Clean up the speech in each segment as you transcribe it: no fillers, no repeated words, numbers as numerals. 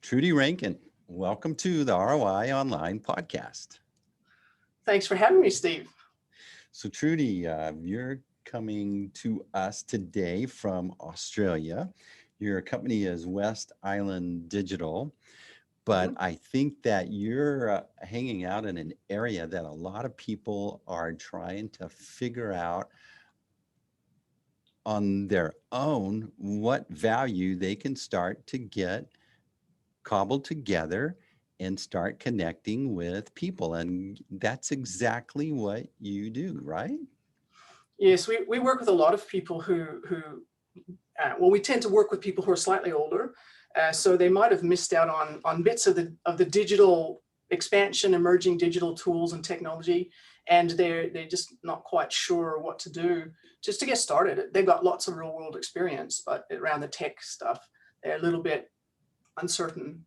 Trudy Rankin, welcome to the ROI Online Podcast. Thanks for having me, Steve. So, Trudy, you're coming to us today from Australia. Your company is West Island Digital, but Mhm. I think that you're hanging out in an area that a lot of people are trying to figure out on their own what value they can start to get cobbled together and start connecting with people. And that's exactly what you do, right? Yes, we work with a lot of people well, we tend to work with people who are slightly older, so they might have missed out on bits of the digital expansion, emerging digital tools and technology, and they're just not quite sure what to do just to get started. They've got lots of real world experience, but around the tech stuff, they're a little bit uncertain.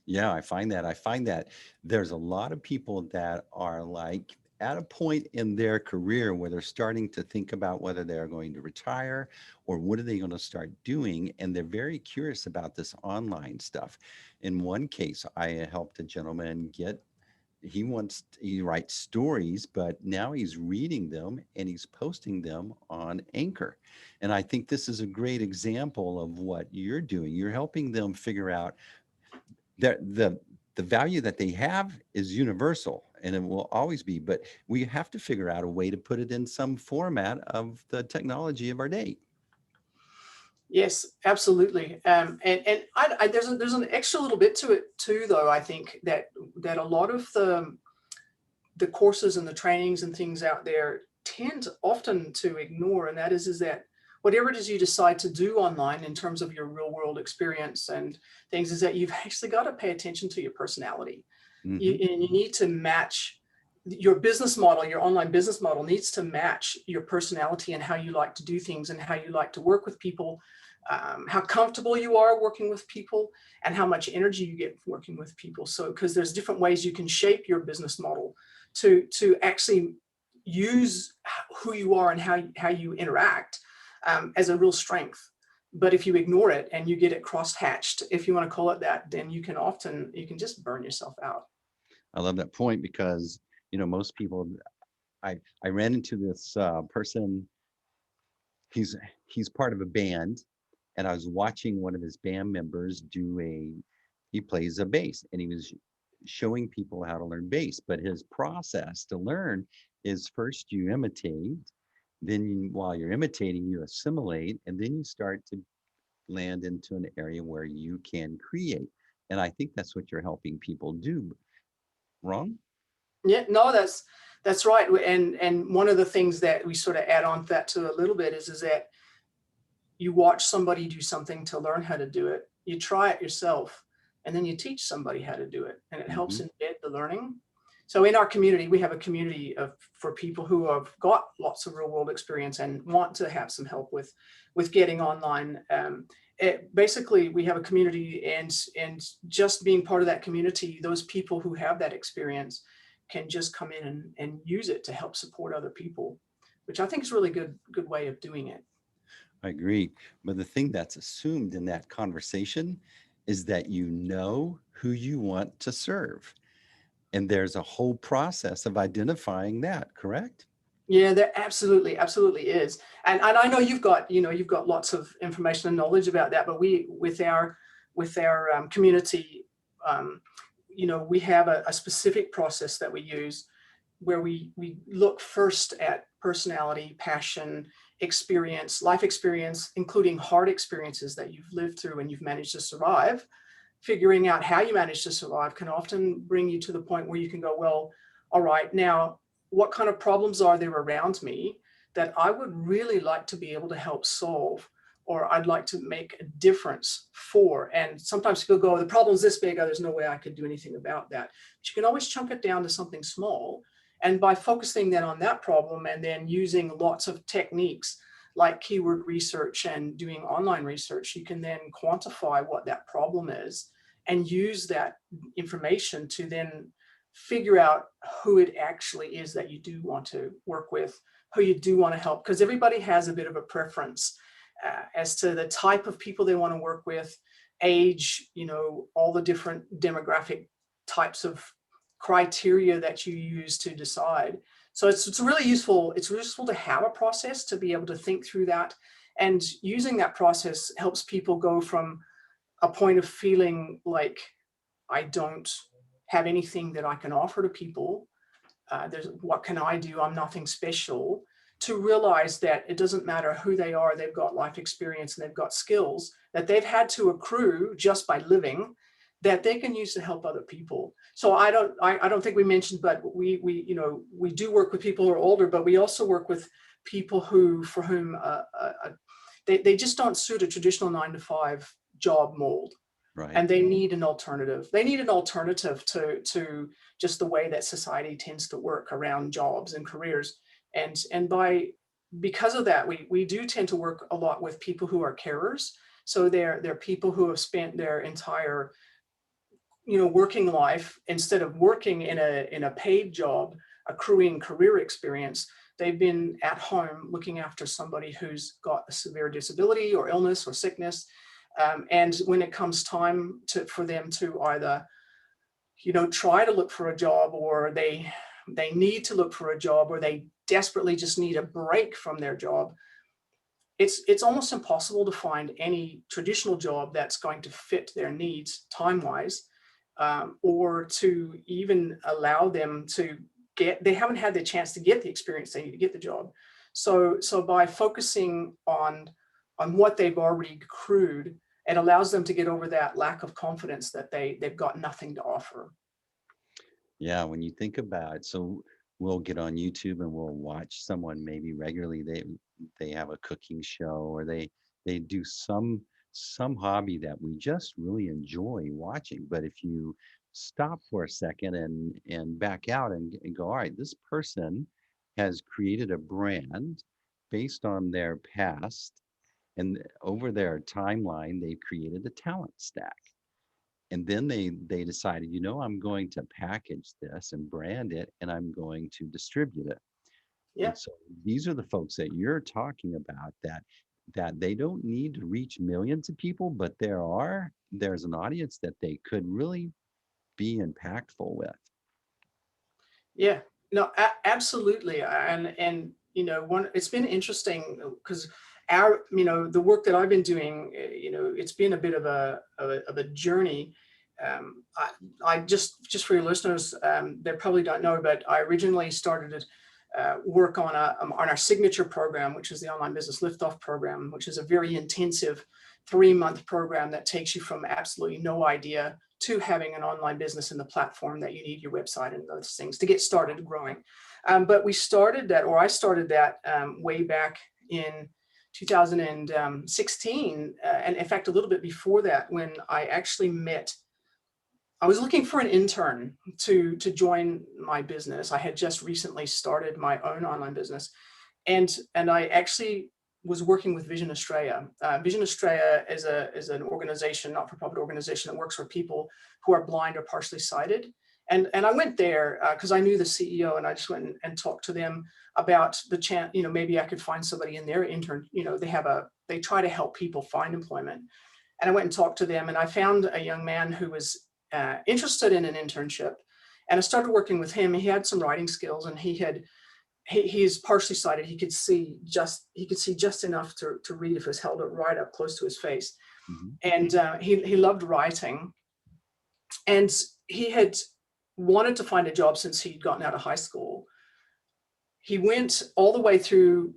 Yeah, I find that there's a lot of people that are like at a point in their career where they're starting to think about whether they're going to retire or what are they going to start doing. And they're very curious about this online stuff. In one case, I helped a gentleman he writes stories, but now he's reading them and he's posting them on Anchor. And I think this is a great example of what you're doing. You're helping them figure out that the value that they have is universal and it will always be, but we have to figure out a way to put it in some format of the technology of our day. Yes, absolutely. And there's an extra little bit to it too, though. I think that a lot of the courses and the trainings and things out there tend often to ignore, and that is that whatever it is you decide to do online in terms of your real world experience and things, is that you've actually got to pay attention to your personality. Hmm. And you need to match your business model. Your online business model needs to match your personality and how you like to do things and how you like to work with people, how comfortable you are working with people, and how much energy you get working with people. So, because there's different ways you can shape your business model to actually use who you are and how you interact as a real strength. But if you ignore it and you get it cross-hatched, if you want to call it that, then you can just burn yourself out. I love that point because most people, I ran into this person. He's part of a band, and I was watching one of his band members he plays a bass, and he was showing people how to learn bass. But his process to learn is first you imitate, then while you're imitating, you assimilate, and then you start to land into an area where you can create. And I think that's what you're helping people do. Wrong? Yeah, no, that's right. And one of the things that we sort of add on to that to a little bit is that you watch somebody do something to learn how to do it. You try it yourself, and then you teach somebody how to do it, and it helps Hmm. embed the learning. So in our community, we have a community for people who have got lots of real world experience and want to have some help with getting online. Basically, we have a community, and just being part of that community, those people who have that experience can just come in and use it to help support other people, which I think is a really good way of doing it. I agree. But the thing that's assumed in that conversation is that you know who you want to serve. And there's a whole process of identifying that, correct? Yeah, there absolutely is. And I know you've got lots of information and knowledge about that, but we with our community, um, we have a specific process that we use where we look first at personality, passion, experience, life experience, including hard experiences that you've lived through and you've managed to survive. Figuring out how you manage to survive can often bring you to the point where you can go, well, all right, now what kind of problems are there around me that I would really like to be able to help solve, or I'd like to make a difference for? And sometimes people go, the problem's this big, there's no way I could do anything about that. But you can always chunk it down to something small. And by focusing then on that problem and then using lots of techniques like keyword research and doing online research, you can then quantify what that problem is and use that information to then figure out who it actually is that you do want to work with, who you do want to help, because everybody has a bit of a preference as to the type of people they want to work with, age, all the different demographic types of criteria that you use to decide. So it's really useful. It's useful to have a process to be able to think through that. And using that process helps people go from a point of feeling like I don't have anything that I can offer to people. What can I do? I'm nothing special. To realize that it doesn't matter who they are, they've got life experience and they've got skills that they've had to accrue just by living, that they can use to help other people. So I don't think we mentioned, but we do work with people who are older, but we also work with people for whom they just don't suit a traditional 9-to-5 job mold. Right. And they need an alternative. They need an alternative to just the way that society tends to work around jobs and careers. And because of that, we do tend to work a lot with people who are carers. So they're people who have spent their entire working life, instead of working in a paid job, accruing career experience, they've been at home looking after somebody who's got a severe disability or illness or sickness. And when it comes time for them to either, try to look for a job, or they need to look for a job, or they desperately just need a break from their job, it's almost impossible to find any traditional job that's going to fit their needs time-wise, or to even allow them to they haven't had the chance to get the experience they need to get the job. So by focusing on what they've already accrued, it allows them to get over that lack of confidence that they've got nothing to offer. Yeah, when you think about, so we'll get on YouTube and we'll watch someone maybe regularly. They have a cooking show, or they do some hobby that we just really enjoy watching. But if you stop for a second and back out and go, all right, this person has created a brand based on their past, and over their timeline, they created a talent stack. And then they decided, I'm going to package this and brand it, and I'm going to distribute it. Yeah. And so these are the folks that you're talking about, that they don't need to reach millions of people, but there's an audience that they could really be impactful with. Yeah, no, absolutely. And it's been interesting because the work that I've been doing, it's been a bit of a journey. I just for your listeners, they probably don't know, but I originally started work on our signature program, which is the Online Business Liftoff program, which is a very intensive 3-month program that takes you from absolutely no idea to having an online business in the platform that you need, your website and those things to get started growing. But I started that way back in 2016. And in fact, a little bit before that, when I was looking for an intern to join my business. I had just recently started my own online business. And I actually was working with Vision Australia. Vision Australia is an organization, not-for-profit organization, that works for people who are blind or partially sighted. And I went there because I knew the CEO, and I just went and talked to them about the chance, maybe I could find somebody in their intern. They try to help people find employment. And I went and talked to them, and I found a young man who was interested in an internship. And I started working with him. He had some writing skills, and he's partially sighted. He could see just enough to read if it was held right up close to his face. Mm-hmm. And he loved writing, and he had wanted to find a job since he'd gotten out of high school. He went all the way through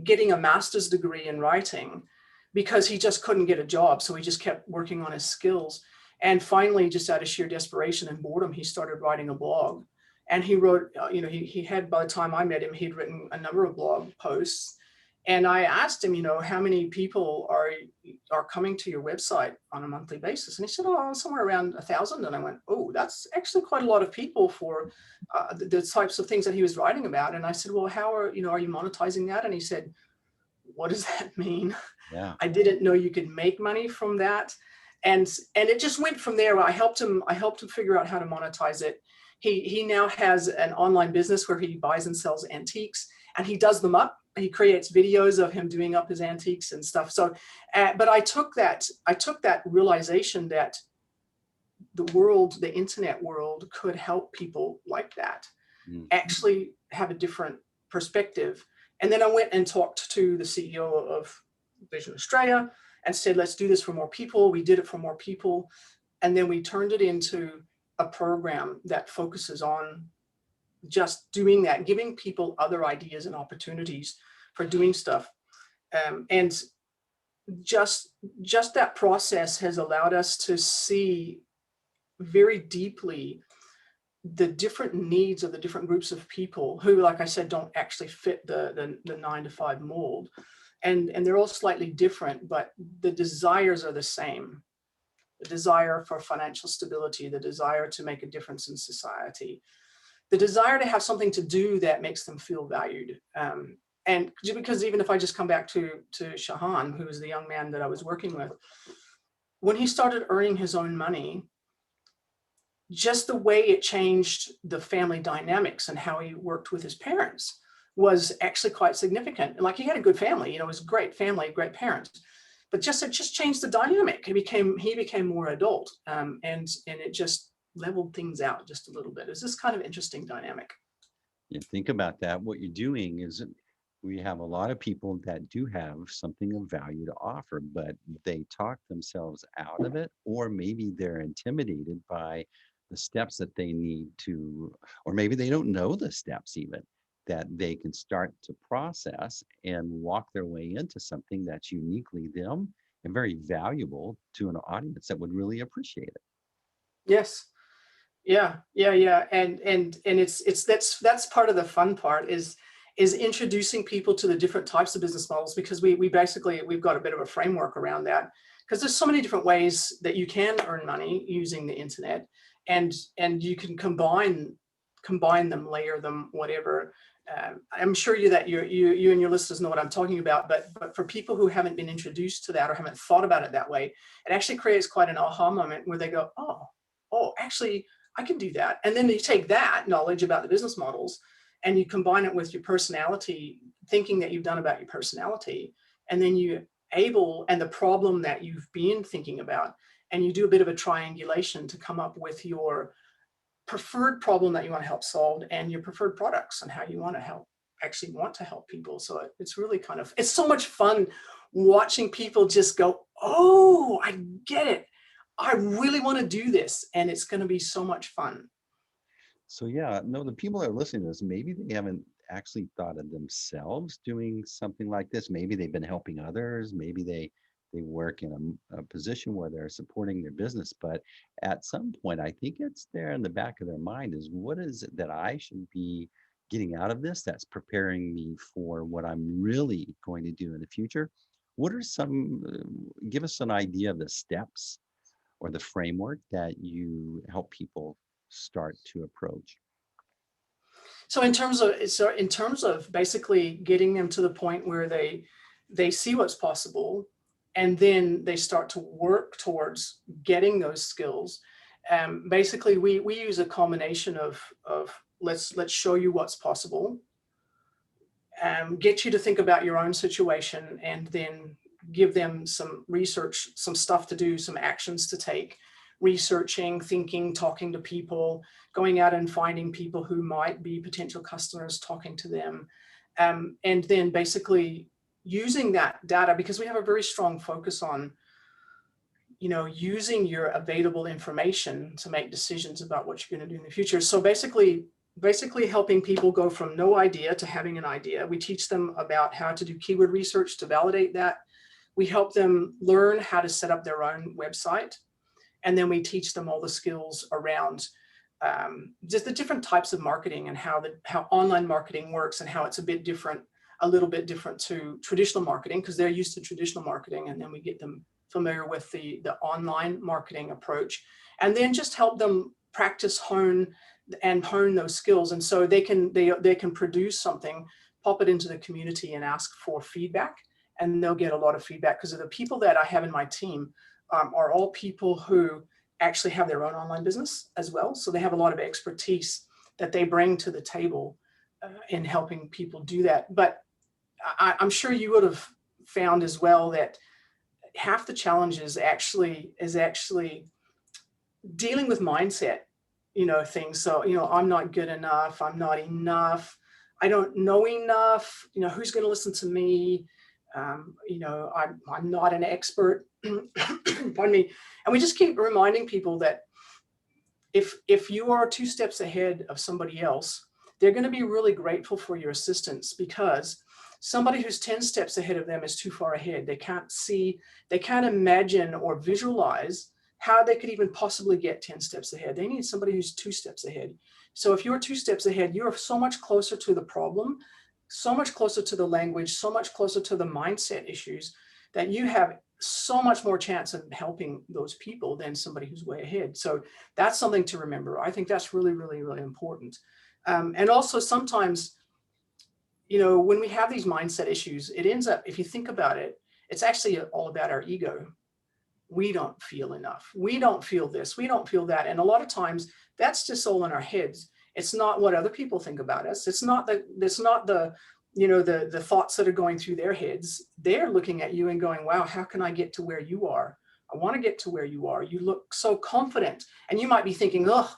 getting a master's degree in writing because he just couldn't get a job. So he just kept working on his skills. And finally, just out of sheer desperation and boredom, he started writing a blog. And he wrote, he had, by the time I met him, he'd written a number of blog posts. And I asked him, how many people are coming to your website on a monthly basis? And he said, somewhere around 1,000. And I went, oh, that's actually quite a lot of people for the types of things that he was writing about. And I said, well, how are you monetizing that? And he said, what does that mean? Yeah. I didn't know you could make money from that. And it just went from there. I helped him figure out how to monetize it. He now has an online business where he buys and sells antiques, and he does them up he creates videos of him doing up his antiques and stuff. So, but I took that realization that the internet world could help people like that actually have a different perspective. And then I went and talked to the CEO of Vision Australia and said, let's do this for more people. We did it for more people. And then we turned it into a program that focuses on just doing that, giving people other ideas and opportunities for doing stuff. And just that process has allowed us to see very deeply the different needs of the different groups of people who, like I said, don't actually fit the 9-to-5 mold. And they're all slightly different, but the desires are the same. The desire for financial stability, the desire to make a difference in society, the desire to have something to do that makes them feel valued. And because even if I just come back to Shahan, who was the young man that I was working with, when he started earning his own money, just the way it changed the family dynamics and how he worked with his parents was actually quite significant. Like, he had a good family, it was a great family, great parents, but it just changed the dynamic. He became more adult, and it just leveled things out just a little bit. It's this kind of interesting dynamic. You think about that. What you're doing is, we have a lot of people that do have something of value to offer, but they talk themselves out of it, or maybe they're intimidated by the steps that they need to, or maybe they don't know the steps even that they can start to process and walk their way into something that's uniquely them and very valuable to an audience that would really appreciate it. Yes. Yeah. And it's that's part of the fun part is introducing people to the different types of business models, because we've got a bit of a framework around that, because there's so many different ways that you can earn money using the internet, and you can combine them, layer them, whatever. I'm sure you and your listeners know what I'm talking about, but for people who haven't been introduced to that or haven't thought about it that way, it actually creates quite an aha moment where they go, oh, actually, I can do that. And then you take that knowledge about the business models and you combine it with your personality, thinking that you've done about your personality, and then and the problem that you've been thinking about, and you do a bit of a triangulation to come up with your preferred problem that you want to help solve and your preferred products and how you want to help people. So it's really it's so much fun watching people just go, oh, I get it. I really want to do this, and it's going to be so much fun. So yeah, no, the people that are listening to this, maybe they haven't actually thought of themselves doing something like this. Maybe they've been helping others. Maybe they work in a position where they're supporting their business. But at some point, I think it's there in the back of their mind is, what is it that I should be getting out of this that's preparing me for what I'm really going to do in the future? What are give us an idea of the steps or the framework that you help people start to approach? So in terms of basically getting them to the point where they see what's possible, and then they start to work towards getting those skills. Basically, we use a combination of let's show you what's possible, get you to think about your own situation, and then give them some research, some stuff to do, some actions to take, researching, thinking, talking to people, going out and finding people who might be potential customers, talking to them, and then basically using that data, because we have a very strong focus on using your available information to make decisions about what you're going to do in the future. So basically helping people go from no idea to having an idea. We teach them about how to do keyword research to validate that. We help them learn how to set up their own website. And then we teach them all the skills around just the different types of marketing and how online marketing works, and how it's a little bit different to traditional marketing, because they're used to traditional marketing. And then we get them familiar with the online marketing approach, and then just help them practice, hone those skills. And so they can produce something, pop it into the community and ask for feedback, and they'll get a lot of feedback, because of the people that I have in my team are all people who actually have their own online business as well. So they have a lot of expertise that they bring to the table in helping people do that. But I'm sure you would have found as well that half the challenge is actually dealing with mindset, things. So, I'm not good enough. I'm not enough. I don't know enough. Who's going to listen to me? I'm not an expert. Pardon me. And we just keep reminding people that if you are 2 steps ahead of somebody else, they're going to be really grateful for your assistance, because somebody who's 10 steps ahead of them is too far ahead. They can't see, they can't imagine or visualize how they could even possibly get 10 steps ahead. They need somebody who's 2 steps ahead. So if you're 2 steps ahead, you're so much closer to the problem, so much closer to the language, so much closer to the mindset issues, that you have so much more chance of helping those people than somebody who's way ahead. So that's something to remember. I think that's really, really, really important. And also sometimes, when we have these mindset issues, it ends up, if you think about it, it's actually all about our ego. We don't feel enough. We don't feel this. We don't feel that. And a lot of times that's just all in our heads. It's not what other people think about us. It's not the thoughts that are going through their heads. They're looking at you and going, wow, how can I get to where you are? I want to get to where you are. You look so confident. And you might be thinking, oh,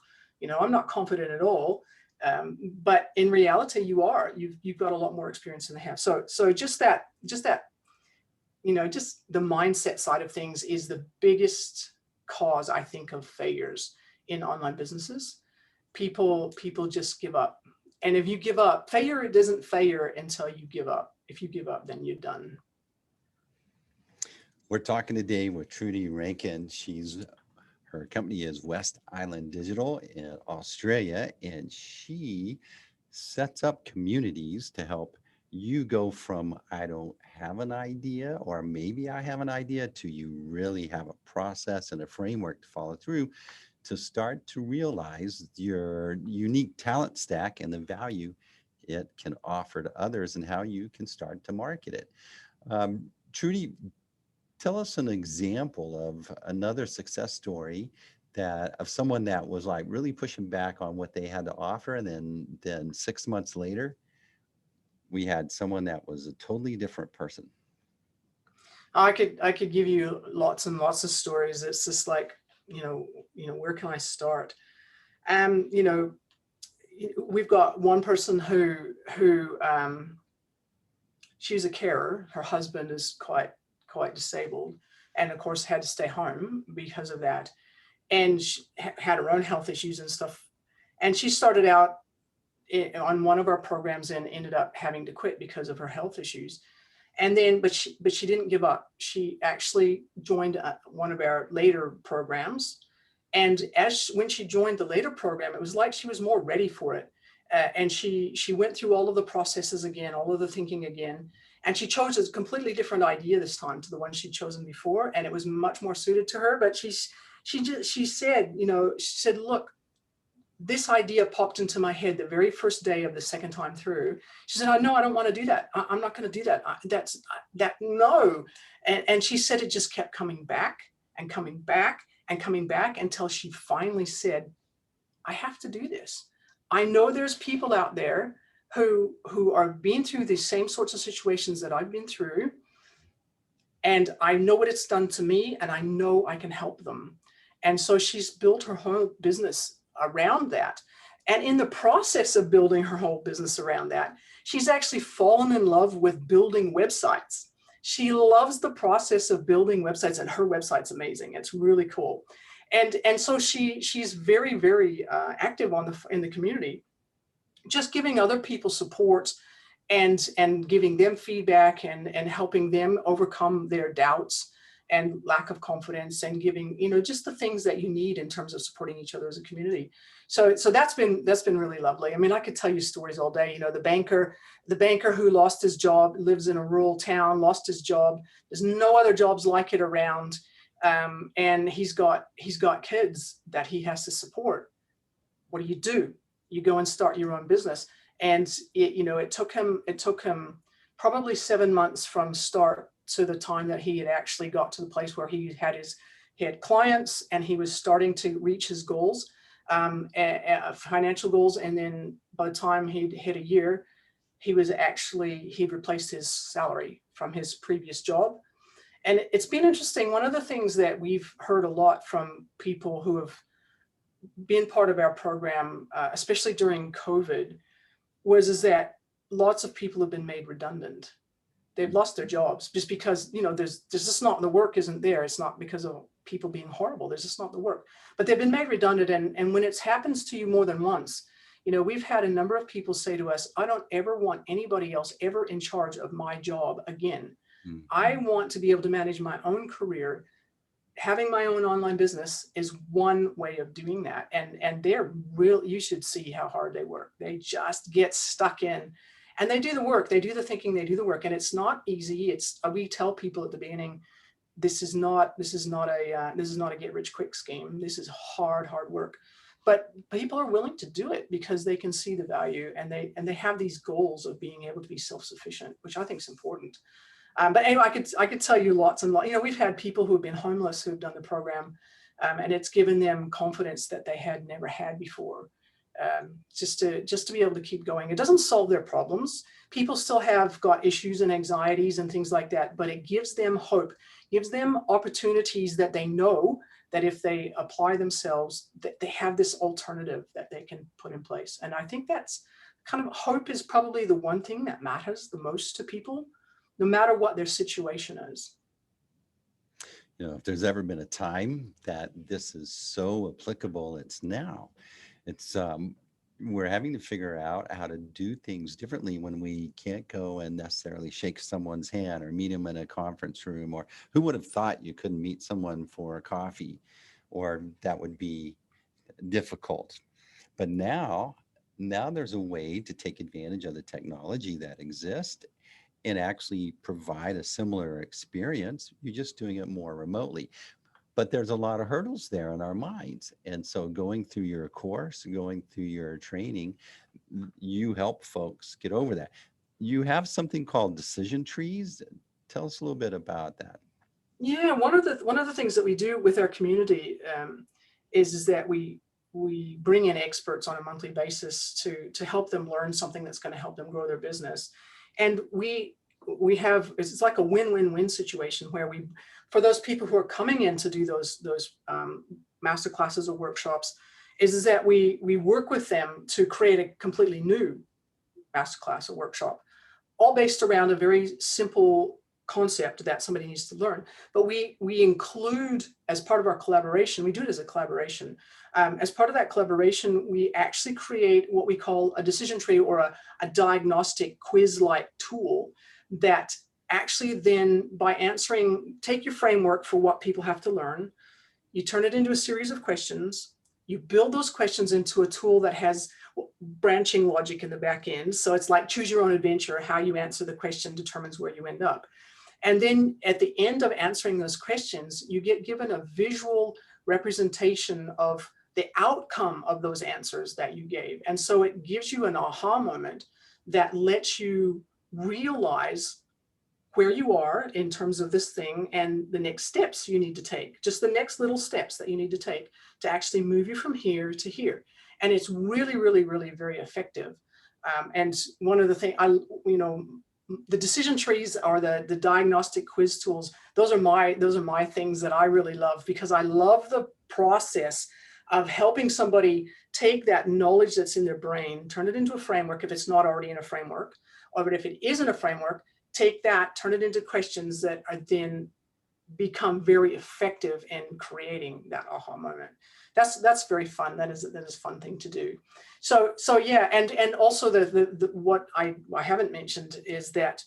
I'm not confident at all. But in reality, you are. You've got a lot more experience than they have. So just that, just the mindset side of things is the biggest cause, I think, of failures in online businesses. People just give up. And if you give up, failure doesn't failure until you give up. If you give up, then you're done. We're talking today with Trudy Rankin. Her company is West Island Digital in Australia, and she sets up communities to help you go from I don't have an idea, or maybe I have an idea, to you really have a process and a framework to follow through to start to realize your unique talent stack and the value it can offer to others and how you can start to market it. Trudy, tell us an example of another success story of someone that was like really pushing back on what they had to offer, and then 6 months later, we had someone that was a totally different person. I could give you lots and lots of stories. It's just like, where can I start? We've got one person who she's a carer. Her husband is quite disabled, and of course had to stay home because of that, and she had her own health issues and stuff. And she started out on one of our programs and ended up having to quit because of her health issues. And then, but she didn't give up. She actually joined one of our later programs. And when she joined the later program, it was like she was more ready for it. And she went through all of the processes again, all of the thinking again. And she chose a completely different idea this time to the one she'd chosen before. And it was much more suited to her. But she said, look, this idea popped into my head the very first day of the second time through. She said, no, I don't want to do that. I'm not going to do that. No. And she said it just kept coming back and coming back and coming back until she finally said, I have to do this. I know there's people out there who are being through these same sorts of situations that I've been through. And I know what it's done to me, and I know I can help them. And so she's built her whole business around that. And in the process of building her whole business around that, she's actually fallen in love with building websites. She loves the process of building websites, and her website's amazing. It's really cool. And so she's very, very active in the community, just giving other people support and giving them feedback and helping them overcome their doubts and lack of confidence, and giving, just the things that you need in terms of supporting each other as a community. So that's been really lovely. I mean, I could tell you stories all day. The banker who lost his job, lives in a rural town, lost his job. There's no other jobs like it around. And he's got kids that he has to support. What do? You go and start your own business. And it took him probably 7 months from start to the time that he had actually got to the place where he had clients and he was starting to reach his goals, financial goals. And then by the time he'd hit a year, he'd replaced his salary from his previous job. And it's been interesting. One of the things that we've heard a lot from people who have been part of our program, especially during COVID, is that lots of people have been made redundant. They've lost their jobs just because, there's just not, the work isn't there. It's not because of people being horrible. There's just not the work, but they've been made redundant. And when it happens to you more than once, we've had a number of people say to us, I don't ever want anybody else ever in charge of my job again. Mm. I want to be able to manage my own career. Having my own online business is one way of doing that. And they're real, you should see how hard they work. They just get stuck in and they do the work, they do the thinking, they do the work. And it's not easy. We tell people at the beginning, this is not a get rich quick scheme. This is hard work. But people are willing to do it because they can see the value and they have these goals of being able to be self-sufficient, which I think is important. But anyway, I could tell you lots and lots. We've had people who have been homeless who've done the program, and it's given them confidence that they had never had before. Just to be able to keep going. It doesn't solve their problems. People still have got issues and anxieties and things like that, but it gives them hope, gives them opportunities that they know that if they apply themselves, that they have this alternative that they can put in place. And I think that's kind of, hope is probably the one thing that matters the most to people, no matter what their situation is. If there's ever been a time that this is so applicable, it's now. It's we're having to figure out how to do things differently when we can't go and necessarily shake someone's hand or meet them in a conference room, or who would have thought you couldn't meet someone for a coffee, or that would be difficult. But now there's a way to take advantage of the technology that exists and actually provide a similar experience. You're just doing it more remotely. But there's a lot of hurdles there in our minds. And so going through your course, going through your training, you help folks get over that. You have something called decision trees. Tell us a little bit about that. Yeah, one of the things that we do with our community is that we bring in experts on a monthly basis to help them learn something that's going to help them grow their business. And we have, it's like a win-win-win situation where for those people who are coming in to do those master classes or workshops, is that we work with them to create a completely new master class or workshop, all based around a very simple concept that somebody needs to learn. But we include, as part of our collaboration, we do it as a collaboration. As part of that collaboration, we actually create what we call a decision tree or a diagnostic quiz-like tool that actually then, by take your framework for what people have to learn, you turn it into a series of questions, you build those questions into a tool that has branching logic in the back end. So it's like choose your own adventure. How you answer the question determines where you end up. And then at the end of answering those questions, you get given a visual representation of the outcome of those answers that you gave. And so it gives you an aha moment that lets you realize where you are in terms of this thing and the next steps you need to take, just the next little steps that you need to take to actually move you from here to here. And it's really, really, really very effective. And one of the things, the decision trees are the diagnostic quiz tools. Those are my things that I really love, because I love the process of helping somebody take that knowledge that's in their brain, turn it into a framework if it's not already in a framework, or but if it is in a framework, take that, turn it into questions that are then become very effective in creating that aha moment. That's very fun. That is a fun thing to do. So yeah, and also the what I haven't mentioned is that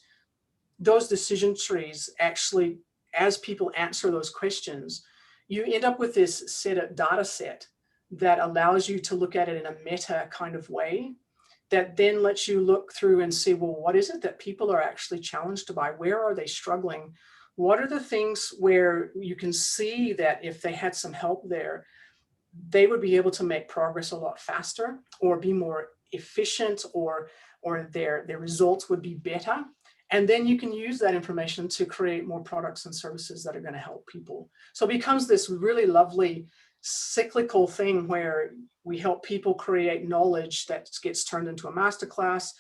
those decision trees actually, as people answer those questions, you end up with this data set that allows you to look at it in a meta kind of way, that then lets you look through and see, well, what is it that people are actually challenged by? Where are they struggling? What are the things where you can see that if they had some help there, they would be able to make progress a lot faster or be more efficient, or their results would be better. And then you can use that information to create more products and services that are going to help people. So it becomes this really lovely cyclical thing where we help people create knowledge that gets turned into a masterclass.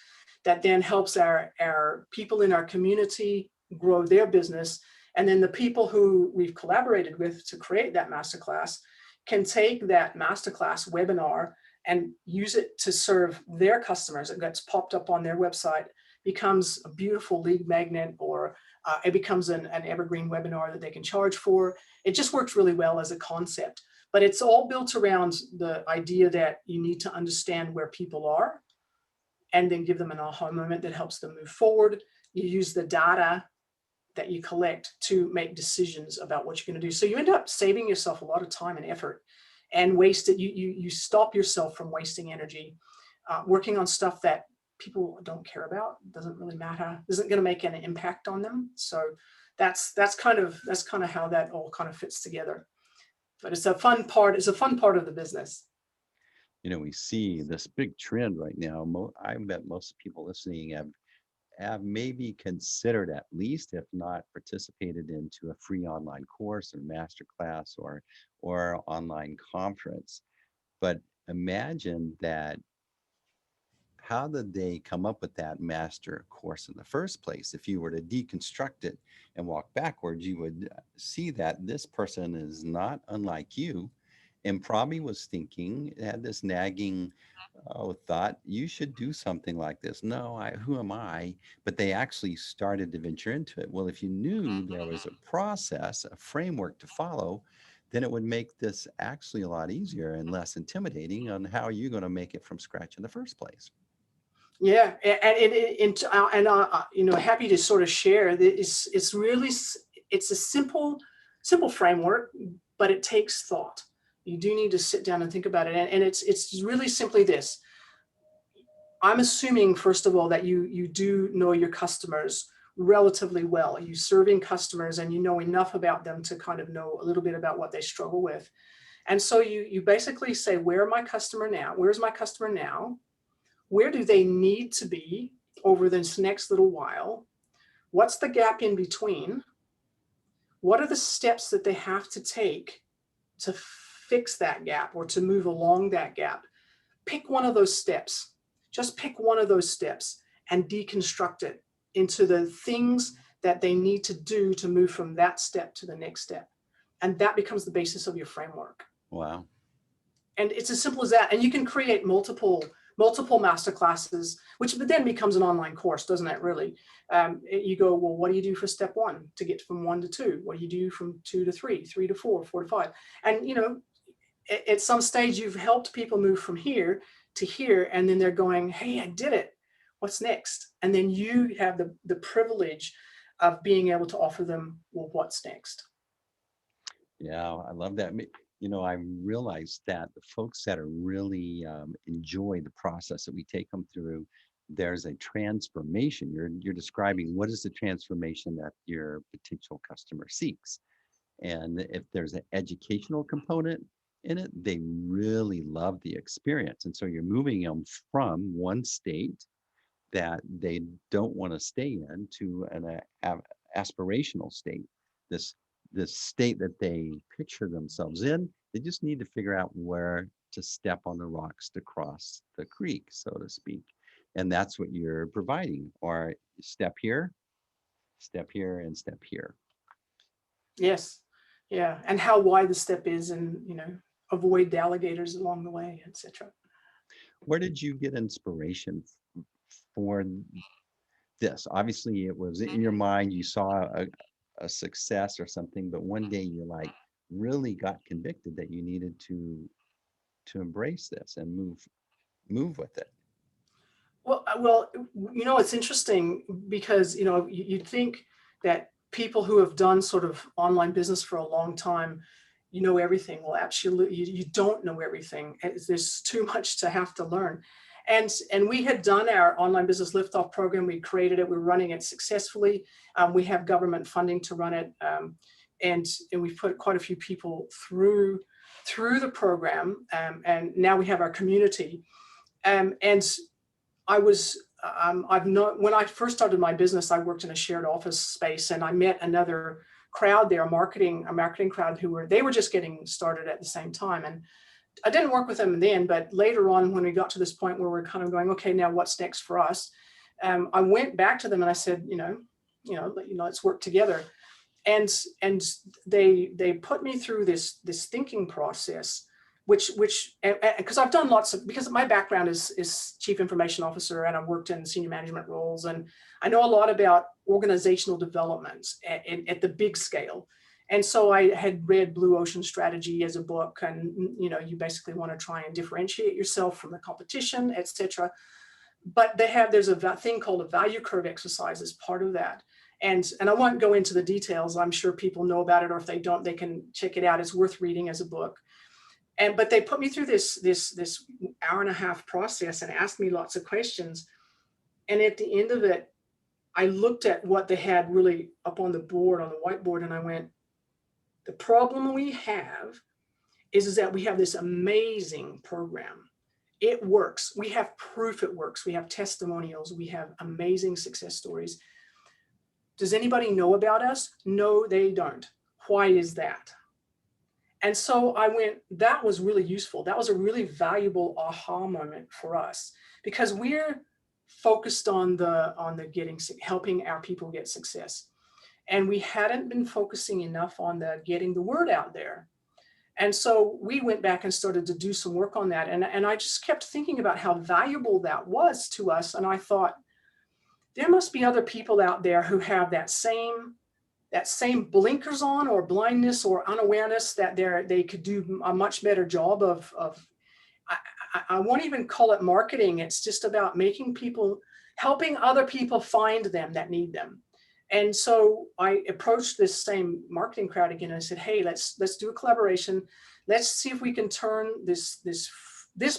that then helps our people in our community grow their business. And then the people who we've collaborated with to create that masterclass can take that masterclass webinar and use it to serve their customers. It gets popped up on their website, becomes a beautiful lead magnet, or it becomes an evergreen webinar that they can charge for. It just works really well as a concept. But it's all built around the idea that you need to understand where people are and then give them an aha moment that helps them move forward. You use the data that you collect to make decisions about what you're going to do. So you end up saving yourself a lot of time and effort, and you stop yourself from wasting energy working on stuff that people don't care about, doesn't really matter, isn't going to make any impact on them. So that's kind of how that all kind of fits together. But it's a fun part of the business. We see this big trend right now. I bet most people listening have maybe considered, at least if not participated into a free online course or masterclass or online conference. But imagine that, how did they come up with that master course in the first place? If you were to deconstruct it and walk backwards, you would see that this person is not unlike you, and probably was thinking, had this nagging thought, you should do something like this. No, who am I? But they actually started to venture into it. Well, if you knew there was a process, a framework to follow, then it would make this actually a lot easier and less intimidating on how you're going to make it from scratch in the first place. Yeah, and happy to sort of share that it's a simple framework, but it takes thought. You do need to sit down and think about it, and it's really simply this. I'm assuming, first of all, that you do know your customers relatively well. You're serving customers and you know enough about them to kind of know a little bit about what they struggle with. And so you basically say, where's my customer now? Where do they need to be over this next little while? What's the gap in between? What are the steps that they have to take to fix that gap or to move along that gap? Pick one of those steps. Just pick one of those steps and deconstruct it into the things that they need to do to move from that step to the next step. And that becomes the basis of your framework. Wow. And it's as simple as that. And you can create multiple masterclasses, which then becomes an online course, doesn't it, really? You go, well, what do you do for step 1 to get from 1 to 2? What do you do from 2 to 3, 3 to 4, 4 to 5? And, at some stage, you've helped people move from here to here, and then they're going, hey, I did it. What's next? And then you have the privilege of being able to offer them, well, what's next? Yeah, I love that. I realized that the folks that are really enjoy the process that we take them through, there's a transformation. You're describing what is the transformation that your potential customer seeks. And if there's an educational component in it, they really love the experience. And so you're moving them from one state that they don't want to stay in to an aspirational state. This state that they picture themselves in, they just need to figure out where to step on the rocks to cross the creek, so to speak. And that's what you're providing, or step here, and step here. Yes. Yeah. And how wide the step is, and, avoid the alligators along the way, etc. Where did you get inspiration for this? Obviously, it was in your mind, you saw a success or something, but one day you really got convicted that you needed to embrace this and move with it. Well, it's interesting because, you'd think that people who have done sort of online business for a long time, everything. Well, absolutely, you don't know everything. There's too much to have to learn. And we had done our online business liftoff program. We created it. We're running it successfully. We have government funding to run it. And we've put quite a few people through the program. And now we have our community. And when I first started my business, I worked in a shared office space, and I met another crowd there, a marketing crowd they were just getting started at the same time. And I didn't work with them then, but later on, when we got to this point where we're kind of going, okay, now what's next for us? I went back to them and I said, let's work together. And they put me through this thinking process, which because I've done because my background is chief information officer, and I've worked in senior management roles, and I know a lot about organizational development at the big scale. And so I had read Blue Ocean Strategy as a book, and you basically want to try and differentiate yourself from the competition, etc. But there's a thing called a value curve exercise as part of that. And I won't go into the details. I'm sure people know about it, or if they don't, they can check it out. It's worth reading as a book. But they put me through this hour and a half process and asked me lots of questions. And at the end of it, I looked at what they had really up on the board, on the whiteboard, and I went, the problem we have is that we have this amazing program. It works. We have proof it works. We have testimonials. We have amazing success stories. Does anybody know about us? No, they don't. Why is that? And so I went, that was really useful. That was a really valuable aha moment for us, because we're focused on helping our people get success. And we hadn't been focusing enough on getting the word out there. And so we went back and started to do some work on that. And I just kept thinking about how valuable that was to us. And I thought, there must be other people out there who have that same blinkers on, or blindness or unawareness, that they could do a much better job of I won't even call it marketing. It's just about helping other people find them that need them. And so I approached this same marketing crowd again, and I said, hey, let's do a collaboration. Let's see if we can turn this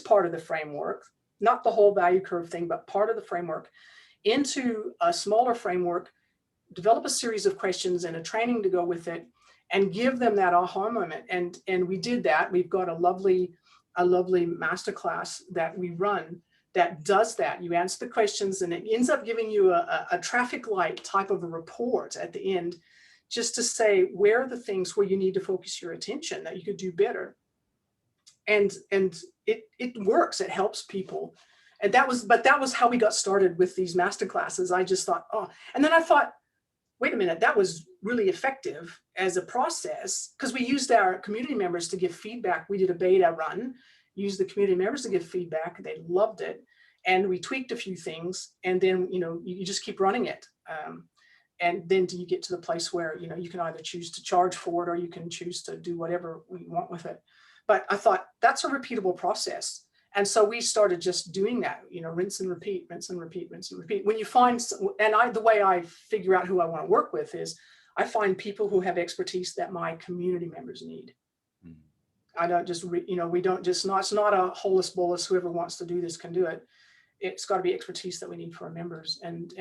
part of the framework, not the whole value curve thing, but part of the framework, into a smaller framework, develop a series of questions and a training to go with it, and give them that aha moment. And we did that. We've got a lovely masterclass that we run that does that. You answer the questions, and it ends up giving you a traffic light type of a report at the end, just to say, where are the things where you need to focus your attention that you could do better. And it works. It helps people. And that was how we got started with these masterclasses. I just thought, and then I thought, wait a minute, that was really effective as a process, because we used our community members to give feedback. We did a beta run, used the community members to give feedback. They loved it. And we tweaked a few things, and then, you just keep running it. And then you get to the place where, you can either choose to charge for it, or you can choose to do whatever we want with it. But I thought, that's a repeatable process. And so we started just doing that, rinse and repeat, rinse and repeat, rinse and repeat. When you find, the way I figure out who I want to work with is, I find people who have expertise that my community members need. Mm-hmm. I don't just, we don't just, it's not a holus bolus, whoever wants to do this can do it. It's got to be expertise that we need for our members. And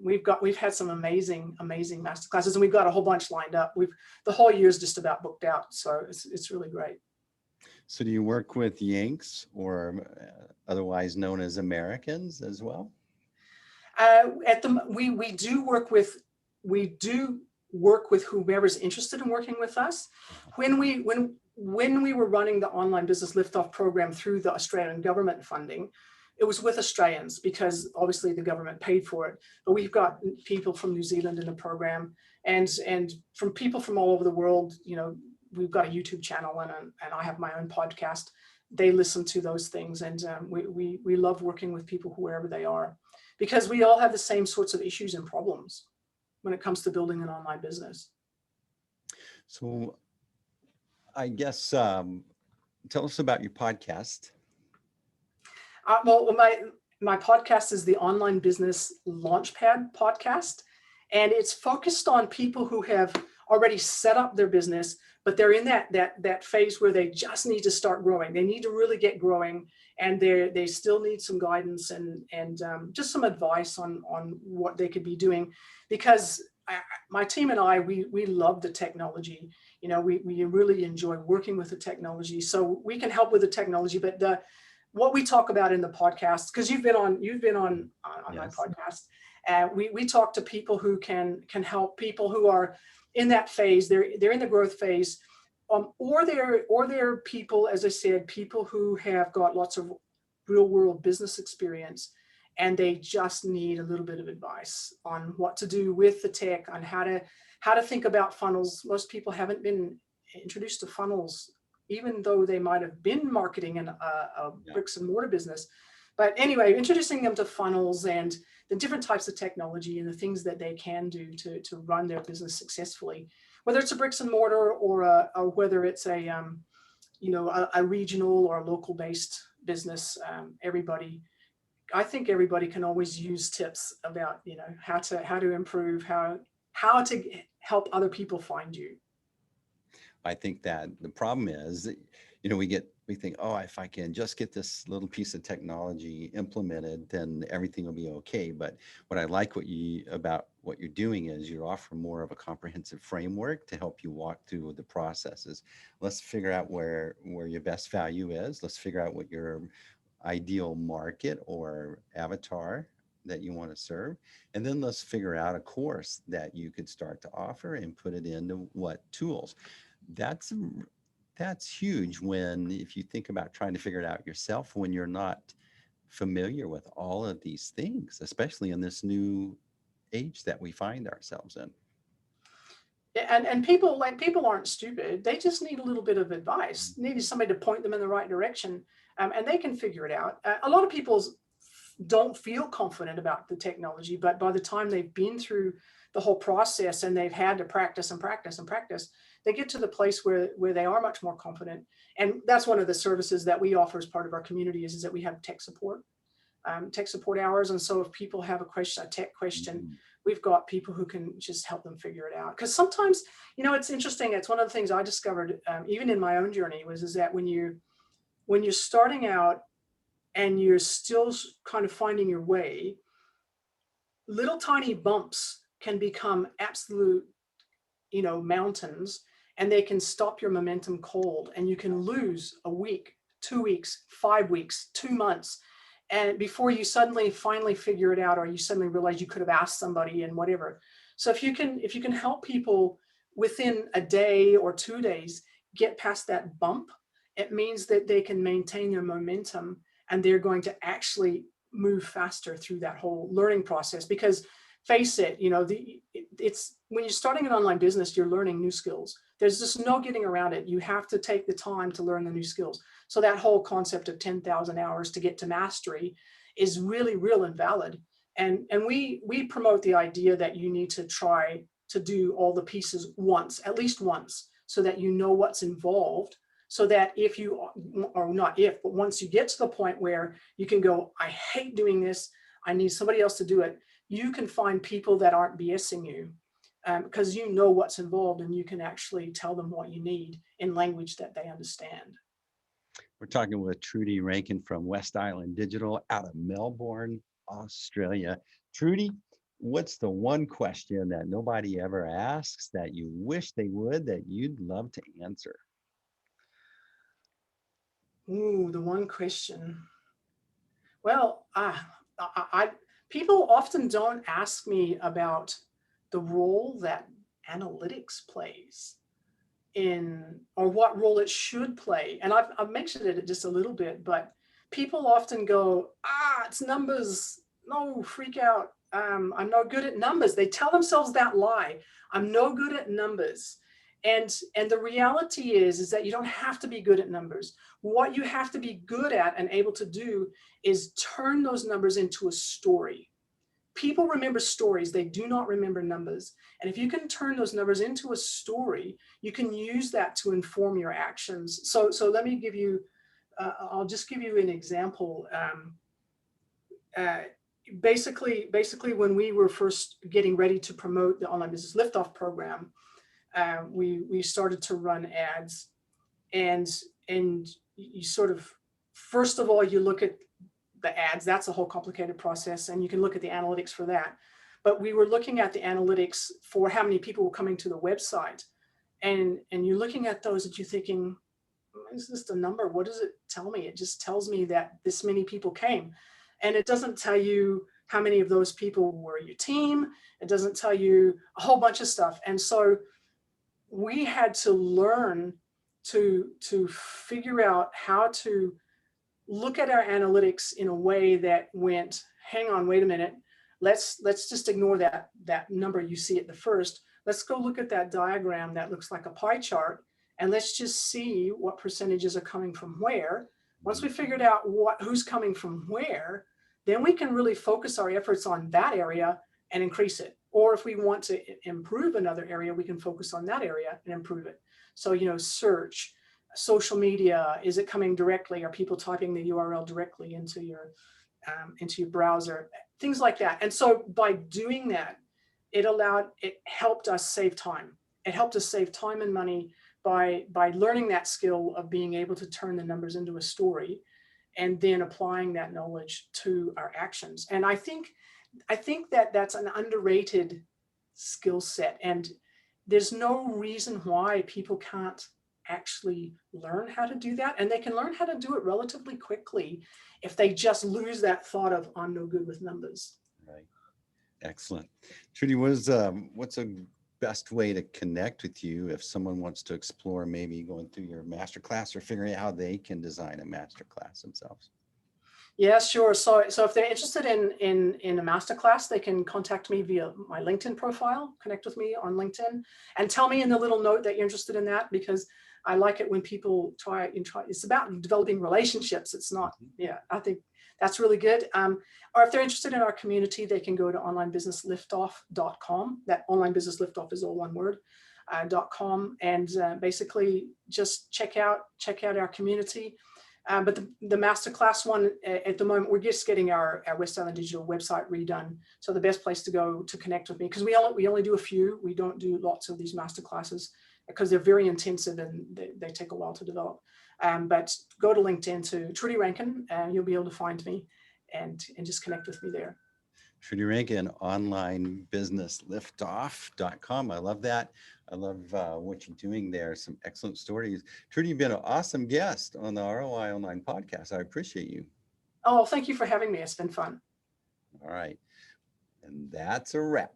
we've had some amazing masterclasses, and we've got a whole bunch lined up. The whole year is just about booked out. So it's really great. So do you work with Yanks, or otherwise known as Americans, as well? We do work with whomever's interested in working with us. When we were running the online business liftoff program through the Australian government funding, it was with Australians, because obviously the government paid for it. But we've got people from New Zealand in the program, and from people from all over the world. We've got a YouTube channel, and I have my own podcast. They listen to those things, and we love working with people wherever they are, because we all have the same sorts of issues and problems when it comes to building an online business. So I guess, tell us about your podcast. Well, my podcast is the Online Business Launchpad podcast, and it's focused on people who have already set up their business, but they're in that phase where they just need to start growing. They need to really get growing, and they still need some guidance and just some advice on what they could be doing. Because my team and I, we love the technology. We really enjoy working with the technology, so we can help with the technology. But what we talk about in the podcast, because you've been on yes. My podcast, we talk to people who can help people who are in that phase. They're in the growth phase, or they're people, as I said, people who have got lots of real world business experience, and they just need a little bit of advice on what to do with the tech, on how to think about funnels. Most people haven't been introduced to funnels, even though they might have been marketing in a bricks and mortar business. But anyway, introducing them to funnels and the different types of technology and the things that they can do to run their business successfully, whether it's a bricks and mortar or whether it's a regional or a local based business. I think everybody can always use tips about, how to improve, how to help other people find you. I think that the problem is, we think, oh, if I can just get this little piece of technology implemented, then everything will be okay. But what I like about what you're doing is you're offering more of a comprehensive framework to help you walk through the processes. Let's figure out where your best value is. Let's figure out what your ideal market or avatar that you want to serve. And then let's figure out a course that you could start to offer and put it into what tools. That's huge if you think about trying to figure it out yourself when you're not familiar with all of these things, especially in this new age that we find ourselves in. And people aren't stupid. They just need a little bit of advice, need somebody to point them in the right direction, and they can figure it out. A lot of people don't feel confident about the technology, but by the time they've been through the whole process and they've had to practice and practice and practice, they get to the place where they are much more confident. And that's one of the services that we offer as part of our community is that we have tech support hours. And so if people have a tech question, we've got people who can just help them figure it out. Because sometimes, it's interesting. It's one of the things I discovered, even in my own journey, is that when you're starting out and you're still kind of finding your way, little tiny bumps can become absolute, mountains, and they can stop your momentum cold, and you can lose a week, 2 weeks, 5 weeks, 2 months. And before you finally figure it out, or you suddenly realize you could have asked somebody and whatever. So if you can help people within a day or 2 days get past that bump, it means that they can maintain their momentum and they're going to actually move faster through that whole learning process. Because face it, it's when you're starting an online business, you're learning new skills. There's just no getting around it. You have to take the time to learn the new skills. So that whole concept of 10,000 hours to get to mastery is really real and valid. And we promote the idea that you need to try to do all the pieces once, at least once, so that you know what's involved. So that but once you get to the point where you can go, I hate doing this, I need somebody else to do it, you can find people that aren't BSing you, because you know what's involved and you can actually tell them what you need in language that they understand. We're talking with Trudy Rankin from West Island Digital out of Melbourne, Australia. Trudy, what's the one question that nobody ever asks that you wish they would, that you'd love to answer? Ooh, the one question. Well, people often don't ask me about the role that analytics plays or what role it should play. And I've mentioned it just a little bit, but people often go, it's numbers. No, freak out. I'm no good at numbers. They tell themselves that lie. I'm no good at numbers. And the reality is that you don't have to be good at numbers. What you have to be good at and able to do is turn those numbers into a story. People remember stories. They do not remember numbers. And if you can turn those numbers into a story, you can use that to inform your actions. So let me give you, I'll just give you an example. Basically, when we were first getting ready to promote the Online Business Liftoff program, we started to run ads, and you sort of, first of all, you look at the ads. That's a whole complicated process, and you can look at the analytics for that. But we were looking at the analytics for how many people were coming to the website, and you're looking at those and you're thinking, is this a number? What does it tell me? It just tells me that this many people came, and it doesn't tell you how many of those people were your team. It doesn't tell you a whole bunch of stuff. And so we had to learn to figure out how to look at our analytics in a way that went, hang on, wait a minute. Let's just ignore that number you see at the first. Let's go look at that diagram that looks like a pie chart, and let's just see what percentages are coming from where. Once we figured out who's coming from where, then we can really focus our efforts on that area and increase it. Or if we want to improve another area, we can focus on that area and improve it. So, search, social media, is it coming directly? Are people typing the URL directly into your browser? Things like that. And so by doing that, it helped us save time. It helped us save time and money by learning that skill of being able to turn the numbers into a story and then applying that knowledge to our actions. And I think that that's an underrated skill set. And there's no reason why people can't actually learn how to do that. And they can learn how to do it relatively quickly if they just lose that thought of, I'm no good with numbers. Right. Excellent. Trudy, what's a best way to connect with you if someone wants to explore maybe going through your masterclass or figuring out how they can design a masterclass themselves? Yeah, sure. So if they're interested in a masterclass, they can contact me via my LinkedIn profile, connect with me on LinkedIn, and tell me in the little note that you're interested in that, because I like it when people try. It's about developing relationships. It's not, I think that's really good. Or if they're interested in our community, they can go to onlinebusinessliftoff.com. That online business liftoff is all one word, .com, and basically just check out our community. But the masterclass one, at the moment, we're just getting our West Island Digital website redone. So the best place to go to connect with me, because we only do a few. We don't do lots of these masterclasses because they're very intensive and they take a while to develop. But go to LinkedIn to Trudy Rankin, and you'll be able to find me and just connect with me there. Trudy Rankin, onlinebusinessliftoff.com. I love that. I love what you're doing there. Some excellent stories. Trudy, you've been an awesome guest on the ROI Online Podcast. I appreciate you. Oh, thank you for having me. It's been fun. All right. And that's a wrap.